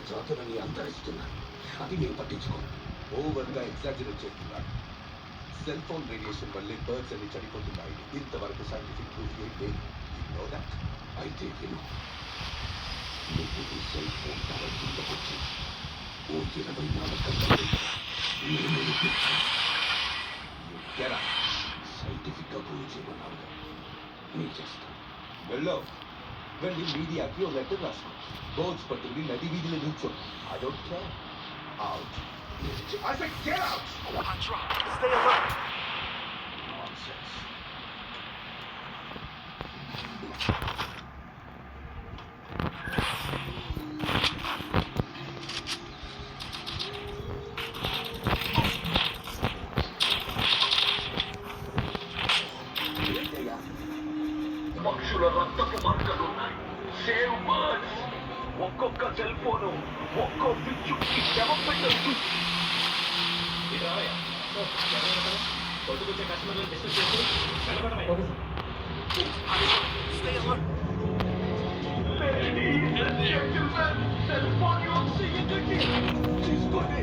జాతులని అంతరిస్తున్నాయి. అది మేము పట్టించుకోం. ఓవర్గా ఎగ్జాజరేట్ చేస్తున్నారు. సెల్ ఫోన్ రేడియేషన్ వల్లే బర్డ్స్ అన్ని చనిపోతున్నాయి. ఇంతవరకు సైంటిఫిక్ ప్రూఫ్ ఏం లేదు. Know that. అయితే విను. నువ్వు నీ సెల్ ఫోన్ టవర్ కిందకొచ్చి ఓ 24 గంటలు సైంటిఫిక్ గా ప్రూవ్ చేయమన్నావు. నేను చేస్తాను. వెళ్ళి మీడియాకి ఓ లెటర్ రాసుకో. బోర్డ్స్ పట్టుకుని నది వీధిలో నుంచో. I don't care. Out. I said get out! I dropped. Stay alert. Nonsense. పక్షుల రక్తపు మరకలున్నాయి. Save birds. ఒక్కొక్క సెల్ ఫోను ఒక్కో పిచ్చుకి శవం పెట్టచ్చు. పొద్దుకొచ్చే కస్టమర్లను డిస్టర్బ్ చేస్తూ నిలబడమే. Stay alert. Ladies and gentlemen, cell phone use చేయండి. తీసుకోండి.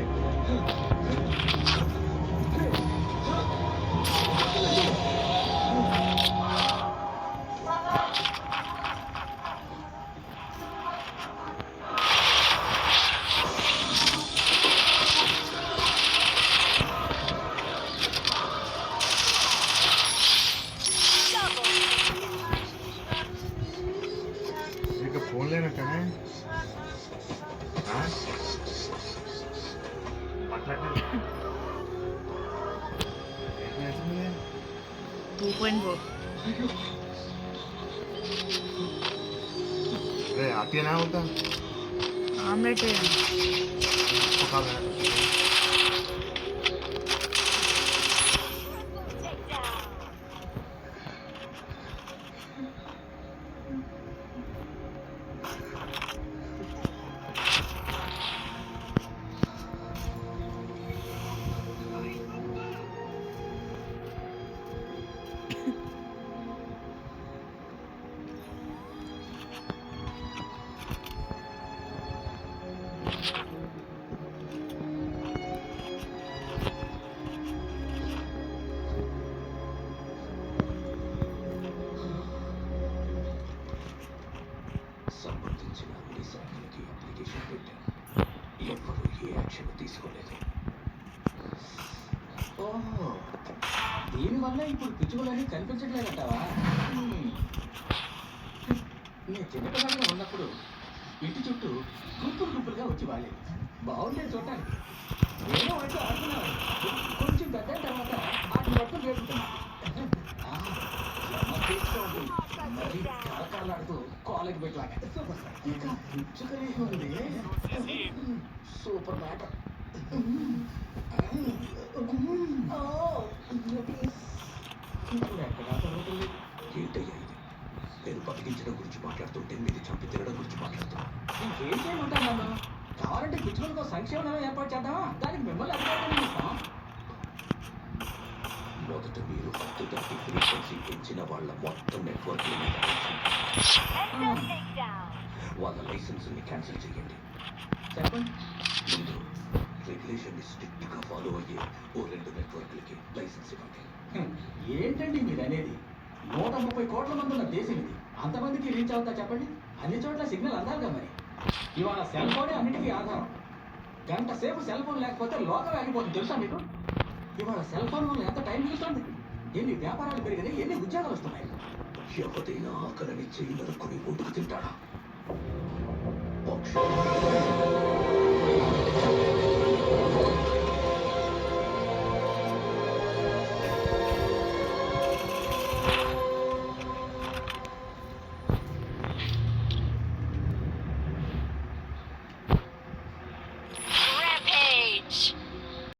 ఫోన్ లేనట్టనే మాట్లాడండి. 2.4 अरे आती ना होता ఆమ్లెట్ पका लेना. సంబంధించిన అన్ని శాఖలకి అప్లికేషన్ పెట్టాను. ఎవ్వరూ ఏ యాక్షన్ తీసుకోలేదు. ఓహో, దీనివల్ల ఇప్పుడు పిచ్చుకలని కనిపించట్లేదంటావా? నేను చిన్నపిల్లగా ఉన్నప్పుడు ఇంటి చుట్టూ గుంపులుగా వచ్చి వాలేది. బాగుండేది చూడటానికి. నేను వాటితో ఆడుకున్నాను. కొంచెం పెద్ద తర్వాత వాటిని మొత్తం వేడుకున్నాను. మరి కళకళలాడుతూ కాలేజ్ పెట్టలాగా ఇంకా పిచ్చుకలే ఉంది. Super matter. ఏంటయ్యా ఇది? నేను బతికించడం గురించి మాట్లాడుతుంటే మీరు చంపి తినడం గురించి మాట్లాడుతున్నా. ఇంకేం చేయమంటాను నన్ను? కావాలంటే పిచ్చుకలతో సంక్షేమం ఏర్పాటు చేద్దామా? దానికి మిమ్మల్ని అధికారం ఇస్తాం. మొదట మీరు 30 ఫ్రీక్వెన్సీ పెంచిన వాళ్ళ మొత్తం నెట్వర్క్ వాళ్ళ లైసెన్స్ని క్యాన్సిల్ చేయండి. చెప్పండి. ముందు రెగ్యులేషన్ స్ట్రిక్ట్ గా ఫాలో అయ్యే ఓ 2 నెట్వర్క్లకి లైసెన్స్ ఇవ్వండి. ఏంటండి మీరు అనేది? 130 కోట్ల మంది ఉన్న దేశం ఇది. అంతమందికి రీచ్ అవుతా చెప్పండి. అన్ని చోట్ల సిగ్నల్ అందాలిగా మరి. ఇవాళ సెల్ ఫోనే అన్నిటికీ ఆధారం. గంట సేపు సెల్ ఫోన్ లేకపోతే లోకం ఆగిపోతుంది తెలుసా మీకు? ఇవాళ సెల్ ఫోన్ వల్ల ఎంత టైం మిగులుతుంది, ఎన్ని వ్యాపారాలు పెరిగినాయి, ఎన్ని ఉద్యోగాలు వస్తున్నాయి. ఎవరైనా ఆకలిని చేయి నరుక్కుని ఒడ్డుకు తింటాడా? పక్షులు